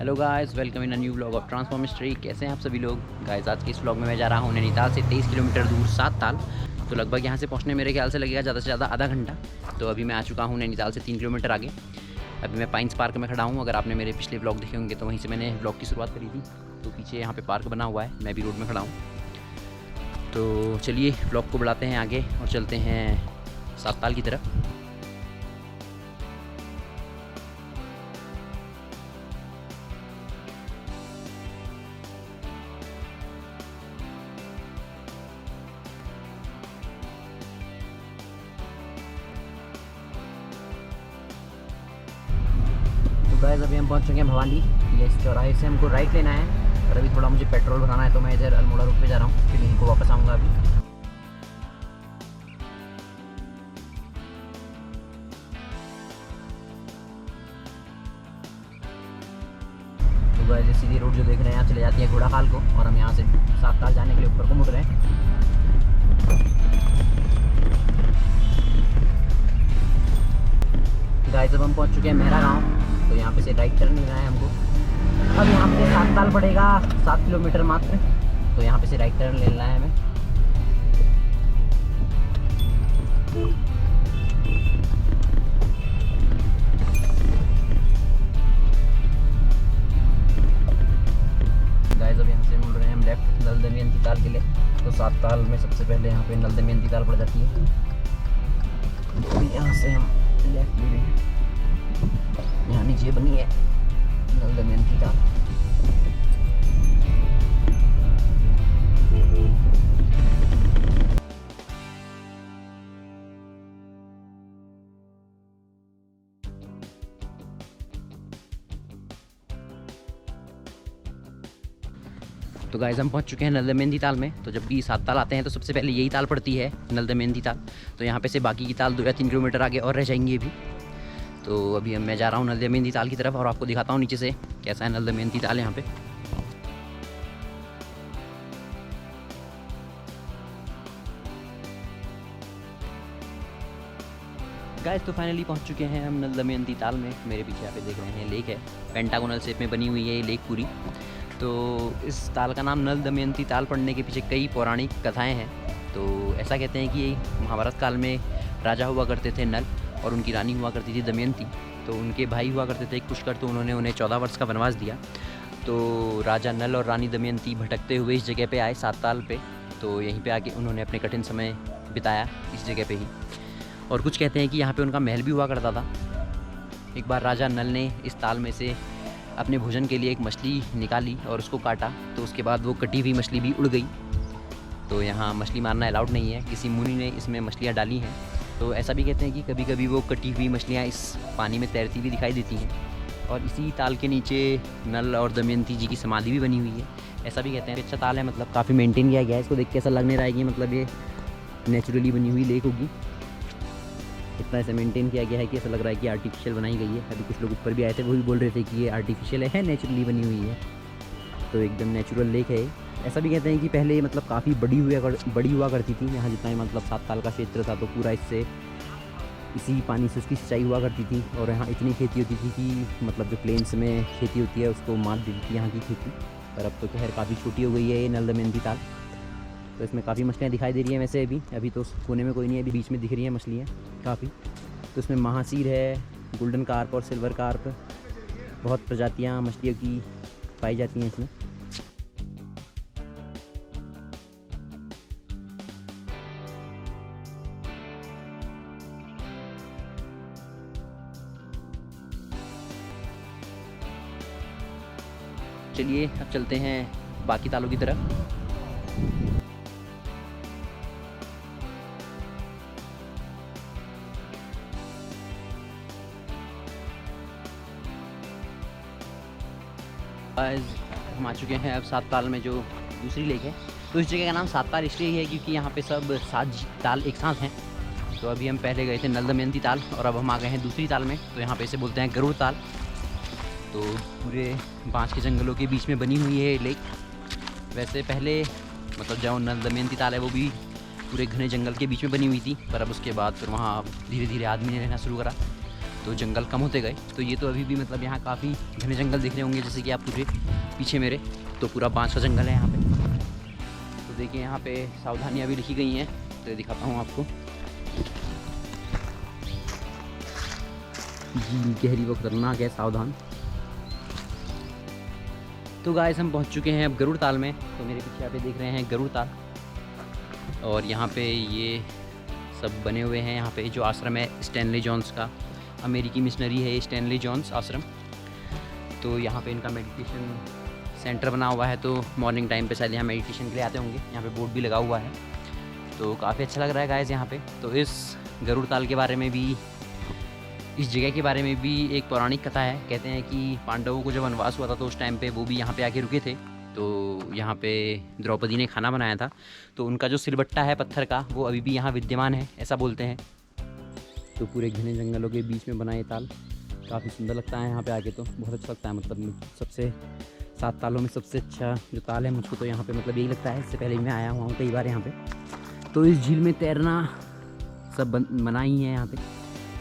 Hello guys, welcome in a new vlog of transform history. कैसे हैं आप सभी लोग गाइस। आज के इस व्लॉग में मैं जा रहा हूँ नैनीताल से 23 किलोमीटर दूर सात ताल। तो लगभग यहाँ से पहुँचने मेरे ख्याल से लगेगा ज़्यादा से ज़्यादा आधा घंटा। तो अभी मैं आ चुका हूँ नैनीताल से 3 किलोमीटर आगे। अभी मैं पाइन्स पार्क में खड़ा हूँ। अगर आपने मेरे पिछले व्लॉग देखे होंगे तो वहीं से मैंने व्लॉग की शुरुआत करी थी। तो पीछे यहाँ पर पार्क बना हुआ है, मैं भी रोड में खड़ा हूँ। तो चलिए व्लॉग को बढ़ाते हैं आगे और चलते हैं सात ताल की तरफ। गाइस अभी हम पहुंच चुके हैं भवाली। ये इस चौराहे से हमको राइट लेना है और अभी थोड़ा मुझे पेट्रोल भराना है, तो मैं इधर अल्मोड़ा रोड पे जा रहा हूँ, फिर यहीं को वापस आऊँगा अभी। तो गाइस ये सीधी रोड जो देख रहे हैं यहाँ चले जाती है घोड़ा खाल को, और हम यहाँ से सात ताल जाने के लिए ऊपर को मुड़ रहे हैं। गाइस अब हम पहुँच चुके हैं मेहरा गाँव। तो यहाँ पे से राइट टर्न लेना है हमको। अब यहाँ पे सात ताल पड़ेगा 7 किलोमीटर मात्र। तो यहाँ पे से राइट टर्न लेना है हमें। गाइस अब यहाँ से मुड़ रहे हैं हम लेफ्ट नल दमयंती ताल के लिए। तो सात ताल में सबसे पहले यहाँ पे नल दमयंती ताल पड़ जाती है। तो यहाँ से हम लेफ्ट ले रहे हैं। यहाँ नीचे बनी है नल दमयंती ताल। तो गाइस हम पहुंच चुके हैं नल दमयंती ताल में। तो जब भी सात ताल आते हैं तो सबसे पहले यही ताल पड़ती है नल दमयंती ताल। तो यहाँ पे से बाकी की ताल 2 या 3 किलोमीटर आगे और रह जाएंगी अभी। तो अभी मैं जा रहा हूँ नल दमयंती ताल की तरफ और आपको दिखाता हूँ नीचे से कैसा है नल दमयंती ताल यहाँ पे। गाइस तो फाइनली पहुँच चुके हैं हम नल दमयंती ताल में। मेरे पीछे यहाँ पे देख रहे हैं लेक है, पेंटागोनल शेप में बनी हुई है ये लेक पूरी। तो इस ताल का नाम नल दमयंती ताल पड़ने के पीछे कई पौराणिक कथाएँ हैं। तो ऐसा कहते हैं कि महाभारत काल में राजा हुआ करते थे नल और उनकी रानी हुआ करती थी दमयंती। तो उनके भाई हुआ करते थे पुष्कर, तो उन्होंने उन्हें 14 वर्ष का वनवास दिया। तो राजा नल और रानी दमयंती भटकते हुए इस जगह पे आए सात ताल पे। तो यहीं पे आके उन्होंने अपने कठिन समय बिताया इस जगह पे ही। और कुछ कहते हैं कि यहाँ पे उनका महल भी हुआ करता था। एक बार राजा नल ने इस ताल में से अपने भोजन के लिए एक मछली निकाली और उसको काटा, तो उसके बाद वो कटी हुई मछली भी उड़ गई। तो यहाँ मछली मारना अलाउड नहीं है, किसी मुनि ने इसमें मछलियाँ डाली हैं। तो ऐसा भी कहते हैं कि कभी कभी वो कटी हुई मछलियाँ इस पानी में तैरती भी दिखाई देती हैं। और इसी ताल के नीचे नल और दमयंती जी की समाधि भी बनी हुई है। ऐसा भी कहते हैं अच्छा ताल है, मतलब काफ़ी मेंटेन किया गया है। इसको देख के ऐसा लग नहीं रहा है कि मतलब ये नेचुरली बनी हुई लेक होगी। इतना ऐसा मेंटेन किया गया है कि ऐसा लग रहा है कि आर्टिफिशियल बनाई गई है। अभी कुछ लोग ऊपर भी आए थे, वो भी बोल रहे थे कि ये आर्टिफिशियल है, नेचुरली बनी हुई है। तो एकदम नेचुरल लेक है। ऐसा भी कहते हैं कि पहले मतलब काफ़ी बड़ी हुआ करती थी। यहाँ जितना मतलब सात ताल का क्षेत्र था तो पूरा इसी पानी से उसकी सिंचाई हुआ करती थी। और यहाँ इतनी खेती होती थी कि मतलब जो प्लेन्स में खेती होती है उसको मात देती थी यहाँ की खेती। पर अब तो खैर काफ़ी छोटी हो गई है ये नल दमयंती ताल। तो इसमें काफ़ी मछलियाँ दिखाई दे रही हैं वैसे अभी तो कोने में कोई नहीं है, अभी बीच में दिख रही हैं मछलियाँ काफ़ी। तो इसमें महासीर है, गोल्डन कार्प और सिल्वर कार्प, बहुत प्रजातियाँ मछलियों की पाई जाती हैं इसमें। चलिए अब चलते हैं बाकी तालों की तरफ। आज हम आ चुके हैं अब सात ताल में जो दूसरी लेक है। तो इस जगह का नाम सात ताल इसलिए है क्योंकि यहाँ पे सब 7 ताल एक साथ हैं। तो अभी हम पहले गए थे नल दमयंती ताल और अब हम आ गए हैं दूसरी ताल में। तो यहाँ पे इसे बोलते हैं गरुड़ ताल। तो पूरे बांस के जंगलों के बीच में बनी हुई है लेक। वैसे पहले मतलब जो नल दमयंती ताल है वो भी पूरे घने जंगल के बीच में बनी हुई थी, पर अब उसके बाद फिर वहाँ धीरे धीरे आदमी ने रहना शुरू करा। तो जंगल कम होते गए। तो ये तो अभी भी मतलब यहाँ काफ़ी घने जंगल दिख रहे होंगे, जैसे कि आप पूरे पीछे मेरे तो पूरा बांस का जंगल है यहाँ पे। तो देखिए यहाँ पे सावधानियाँ भी लिखी गई हैं, तो ये दिखाता हूँ आपको। झील गहरी व खतरनाक है, सावधान। तो गाइस हम पहुँच चुके हैं अब गरुड़ ताल में। तो मेरे पीछे यहाँ पे देख रहे हैं गरुड़ ताल, और यहाँ पे ये सब बने हुए हैं। यहाँ पे जो आश्रम है स्टैनली जॉन्स का, अमेरिकी मिशनरी है स्टैनली जॉन्स आश्रम। तो यहाँ पे इनका मेडिटेशन सेंटर बना हुआ है, तो मॉर्निंग टाइम पे शायद यहाँ मेडिटेशन के लिए आते होंगे। यहाँ पे बोर्ड भी लगा हुआ है, तो काफ़ी अच्छा लग रहा है गाइस यहाँ पे। तो इस गरुड़ ताल के बारे में भी, इस जगह के बारे में भी एक पौराणिक कथा है। कहते हैं कि पांडवों को जब वनवास हुआ था तो उस टाइम पे वो भी यहाँ पे आके रुके थे। तो यहाँ पे द्रौपदी ने खाना बनाया था, तो उनका जो सिलबट्टा है पत्थर का वो अभी भी यहाँ विद्यमान है, ऐसा बोलते हैं। तो पूरे घने जंगलों के बीच में बना ये ताल काफ़ी सुंदर लगता है। यहाँ पे आके तो बहुत अच्छा लगता है। मतलब सबसे 7 तालों में सबसे अच्छा जो ताल है मुझको तो यहाँ पे मतलब यही लगता है। इससे पहले मैं आया हुआ हूँ कई बार यहाँ पे। तो इस झील में तैरना सब मना ही है यहाँ पे,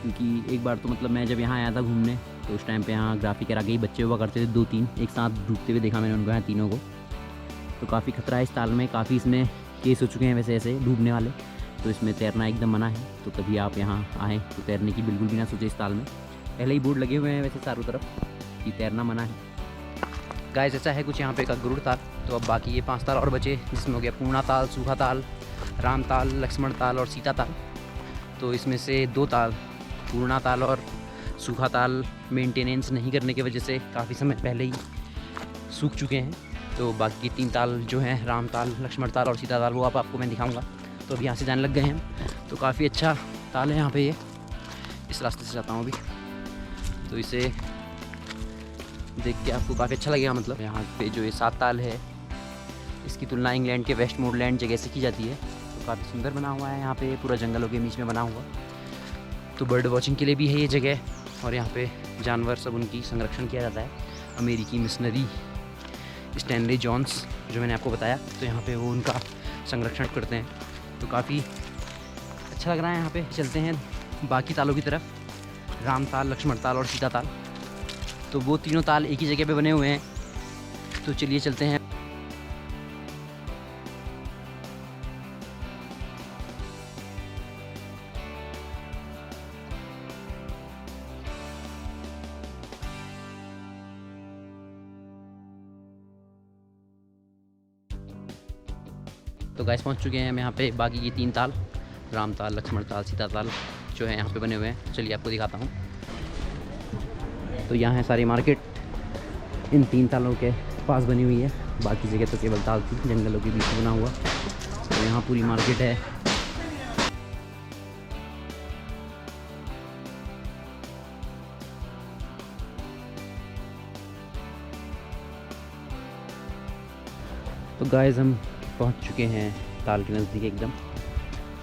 क्योंकि एक बार तो मतलब मैं जब यहाँ आया था घूमने तो उस टाइम पे यहाँ ग्राफिक करा के ही बच्चे हुआ करते थे, 2-3 एक साथ डूबते हुए देखा मैंने उनको, यहाँ तीनों को। तो काफ़ी खतरा है इस ताल में, काफ़ी इसमें केस हो चुके हैं वैसे ऐसे डूबने वाले। तो इसमें तैरना एकदम मना है। तो कभी आप यहाँ आएँ तो तैरने की बिल्कुल भी ना सोचें इस ताल में। पहले ही बोर्ड लगे हुए हैं वैसे चारों तरफ कि तैरना मना है। गाइस ऐसा है कुछ यहाँ पे का गरुड़ ताल। तो अब बाकी ये 5 ताल और बचे, जिसमें हो गया पूर्णा ताल, सूखा ताल, राम ताल, लक्ष्मण ताल और सीता ताल। तो इसमें से 2 ताल, पूर्णा ताल और सूखा ताल, मेंटेनेंस नहीं करने की वजह से काफ़ी समय पहले ही सूख चुके हैं। तो बाकी 3 ताल जो हैं, राम ताल, लक्ष्मण ताल और सीता ताल, वो आपको मैं दिखाऊंगा। तो अभी यहाँ से जाने लग गए हैं। तो काफ़ी अच्छा ताल है यहाँ पे। ये इस रास्ते से जाता हूँ अभी, तो इसे देख के आपको काफ़ी अच्छा लगेगा। मतलब यहाँ पे जो ये 7 ताल है, इसकी तुलना इंग्लैंड के वेस्टमोरलैंड जगह से की जाती है। तो काफ़ी सुंदर बना हुआ है यहाँ पे, पूरा जंगलों के बीच में बना हुआ। तो बर्ड वॉचिंग के लिए भी है ये जगह, और यहाँ पे जानवर सब उनकी संरक्षण किया जाता है। अमेरिकी मिशनरी स्टैनली जॉन्स जो मैंने आपको बताया, तो यहाँ पे वो उनका संरक्षण करते हैं। तो काफ़ी अच्छा लग रहा है यहाँ पे। चलते हैं बाकी तालों की तरफ, राम ताल, लक्ष्मण ताल और सीता ताल। तो वो तीनों ताल एक ही जगह पे बने हुए हैं। तो चलिए चलते हैं। तो गाइस पहुंच चुके हैं हम यहाँ पे। बाकी ये 3 ताल, राम ताल, लक्ष्मण ताल, सीता ताल जो है यहाँ पे बने हुए हैं। चलिए आपको दिखाता हूँ। तो यहाँ है सारी मार्केट, इन 3 तालों के पास बनी हुई है। बाकी जगह तो केवल ताल थी, जंगलों के बीच में बना हुआ। तो यहाँ पूरी मार्केट है। तो गाइस हम पहुँच चुके हैं ताल के नज़दीक एकदम।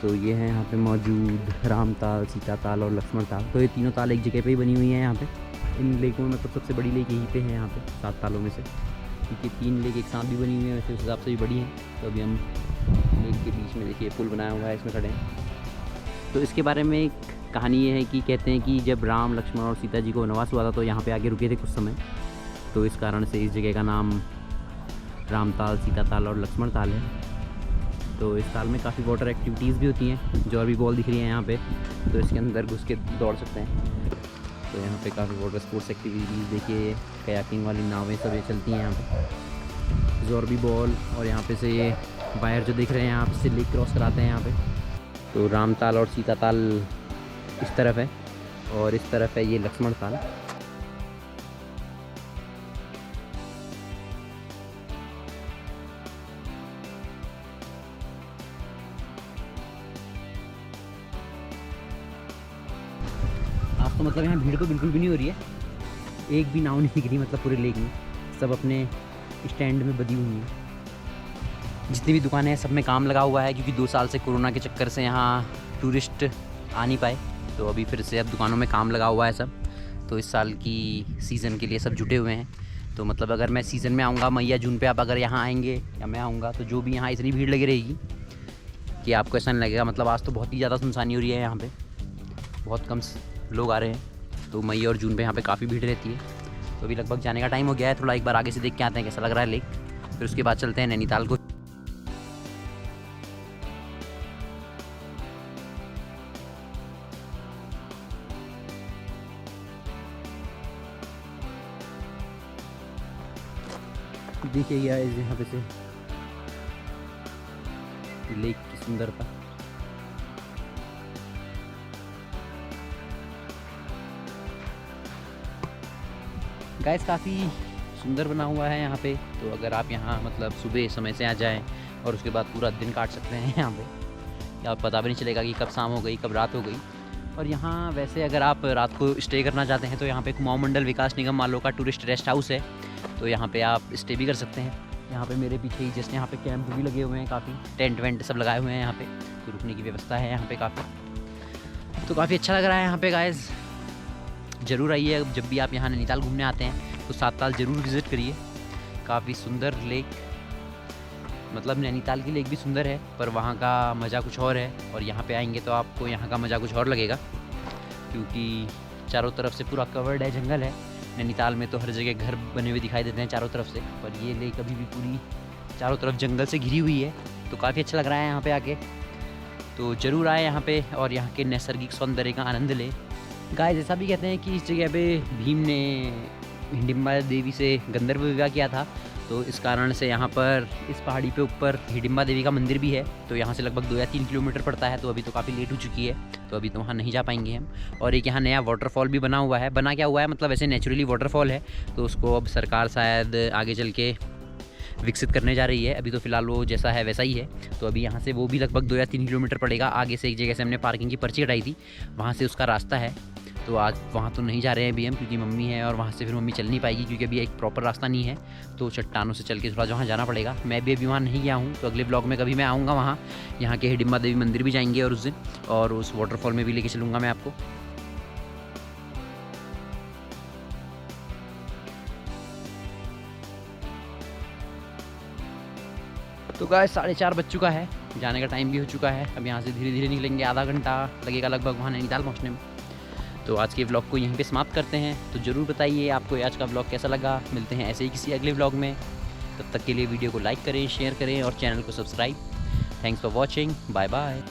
तो ये है यहाँ पे मौजूद राम ताल, सीता ताल और लक्ष्मण ताल। तो ये तीनों ताल एक जगह पे ही बनी हुई है यहाँ पे। इन लेकों में मतलब सबसे बड़ी लेक यहीं पे है यहाँ पे 7 तालों में से, क्योंकि 3 लेक एक साथ भी बनी हुई है, वैसे उस हिसाब से भी बड़ी हैं। तो अभी हम लेक के बीच में देखिए पुल बनाया हुआ है, इसमें खड़े हैं। तो इसके बारे में एक कहानी ये है कि कहते हैं कि जब राम, लक्ष्मण और सीता जी को वनवास हुआ था तो यहाँ पर आके रुके थे कुछ समय। तो इस कारण से इस जगह का नाम राम ताल, सीता ताल और लक्ष्मण ताल है। तो इस ताल में काफ़ी वाटर एक्टिविटीज़ भी होती हैं, जो अभी बॉल दिख रही है यहाँ पे। तो इसके अंदर घुस के दौड़ सकते हैं। तो यहाँ पे काफ़ी वाटर स्पोर्ट्स एक्टिविटीज़ देखिए, कयाकिंग वाली नावें सब ये चलती हैं यहाँ पे। ज़ॉर्बी बॉल, और यहाँ पे से ये वायर जो दिख रहे हैं यहाँ पे से लेक क्रॉस कराते हैं यहाँ पे। तो राम ताल और सीता ताल इस तरफ है, और इस तरफ है ये लक्ष्मण ताल। तो मतलब यहाँ भीड़ तो बिल्कुल भी नहीं हो रही है, एक भी नाव नहीं दिख रही मतलब पूरे लेक में। सब अपने स्टैंड में बदी हुई हैं। जितनी भी दुकानें हैं सब में काम लगा हुआ है, क्योंकि 2 साल से कोरोना के चक्कर से यहाँ टूरिस्ट आ नहीं पाए। तो अभी फिर से अब दुकानों में काम लगा हुआ है सब। तो इस साल की सीज़न के लिए सब जुटे हुए हैं। तो मतलब अगर मैं सीज़न में आऊँगा मई या जून पे, आप अगर यहाँ आएंगे या मैं आऊँगा, तो जो भी यहाँ इतनी भीड़ लगी रहेगी कि आपको ऐसा नहीं लगेगा। मतलब आज तो बहुत ही ज़्यादा सुनसानी हो रही है यहाँ पे, बहुत कम लोग आ रहे हैं। तो मई और जून पे यहाँ पे काफ़ी भीड़ रहती है। तो अभी लगभग जाने का टाइम हो गया है, थोड़ा एक बार आगे से देख के आते हैं कैसा लग रहा है लेक, फिर उसके बाद चलते हैं नैनीताल को। देखिए यहाँ पे से लेक की सुंदरता। गाइस काफ़ी सुंदर बना हुआ है यहाँ पे। तो अगर आप यहाँ मतलब सुबह समय से आ जाएं और उसके बाद पूरा दिन काट सकते हैं यहाँ पे, या पता भी नहीं चलेगा कि कब शाम हो गई कब रात हो गई। और यहाँ वैसे अगर आप रात को स्टे करना चाहते हैं तो यहाँ पे कुमाऊं मंडल विकास निगम मालो का टूरिस्ट रेस्ट हाउस है, तो यहाँ पे आप स्टे भी कर सकते हैं। यहाँ पे मेरे पीछे ही जैसे यहाँ पे कैंप भी लगे हुए हैं, काफ़ी टेंट वेंट सब लगाए हुए हैं यहाँ पे, तो रुकने की व्यवस्था है यहाँ पे काफ़ी। तो काफ़ी अच्छा लग रहा है यहाँ पे गाइस। ज़रूर आइए, जब भी आप यहाँ नैनीताल घूमने आते हैं तो 7 ताल ज़रूर विज़िट करिए। काफ़ी सुंदर लेक, मतलब नैनीताल की लेक भी सुंदर है पर वहाँ का मज़ा कुछ और है, और यहाँ पे आएंगे तो आपको यहाँ का मज़ा कुछ और लगेगा, क्योंकि चारों तरफ से पूरा कवर्ड है, जंगल है। नैनीताल में तो हर जगह घर बने हुए दिखाई देते हैं चारों तरफ से, पर ये लेक अभी भी पूरी चारों तरफ जंगल से घिरी हुई है। तो काफ़ी अच्छा लग रहा है यहाँ पे आके। तो ज़रूर आए यहाँ पे और यहाँ के नैसर्गिक सौंदर्य का आनंद लें। गाइस ऐसा भी कहते हैं कि इस जगह पे भीम ने हिडिंबा देवी से गंधर्व विवाह किया था, तो इस कारण से यहाँ पर इस पहाड़ी पे ऊपर हिडिंबा देवी का मंदिर भी है। तो यहाँ से लगभग 2 या 3 किलोमीटर पड़ता है, तो अभी तो काफ़ी लेट हो चुकी है, तो अभी तो वहाँ नहीं जा पाएंगे हम। और एक यहाँ नया वाटरफॉल भी बना हुआ है। बना क्या हुआ है मतलब ऐसे नेचुरली वाटरफॉल है, तो उसको अब सरकार शायद आगे चल के विकसित करने जा रही है। अभी तो फ़िलहाल वो जैसा है वैसा ही है। तो अभी यहाँ से वो भी लगभग 2 या 3 किलोमीटर पड़ेगा। आगे से एक जगह से हमने पार्किंग की पर्ची कटाई थी, वहाँ से उसका रास्ता है। तो आज वहाँ तो नहीं जा रहे हैं अभी हम, क्योंकि मम्मी है और वहाँ से फिर मम्मी चल नहीं पाएगी, क्योंकि अभी एक प्रॉपर रास्ता नहीं है, तो चट्टानों से चल के थोड़ा वहाँ जाना पड़ेगा। मैं भी अभी वहाँ नहीं गया हूँ, तो अगले ब्लॉग में कभी मैं आऊँगा वहाँ। यहाँ के हिडिंबा देवी मंदिर भी जाएंगे और उस दिन, और उस वाटरफॉल में भी लेके चलूँगा मैं आपको। तो गाइस 4:30 बज चुका है, जाने का टाइम भी हो चुका है। अब यहाँ से धीरे धीरे निकलेंगे, आधा घंटा लगेगा लगभग वहाँ नैनीताल पहुँचने में। तो आज के व्लॉग को यहीं पे समाप्त करते हैं। तो ज़रूर बताइए आपको आज का व्लॉग कैसा लगा। मिलते हैं ऐसे ही किसी अगले व्लॉग में, तब तक के लिए वीडियो को लाइक करें, शेयर करें और चैनल को subscribe. Thanks for watching, bye bye.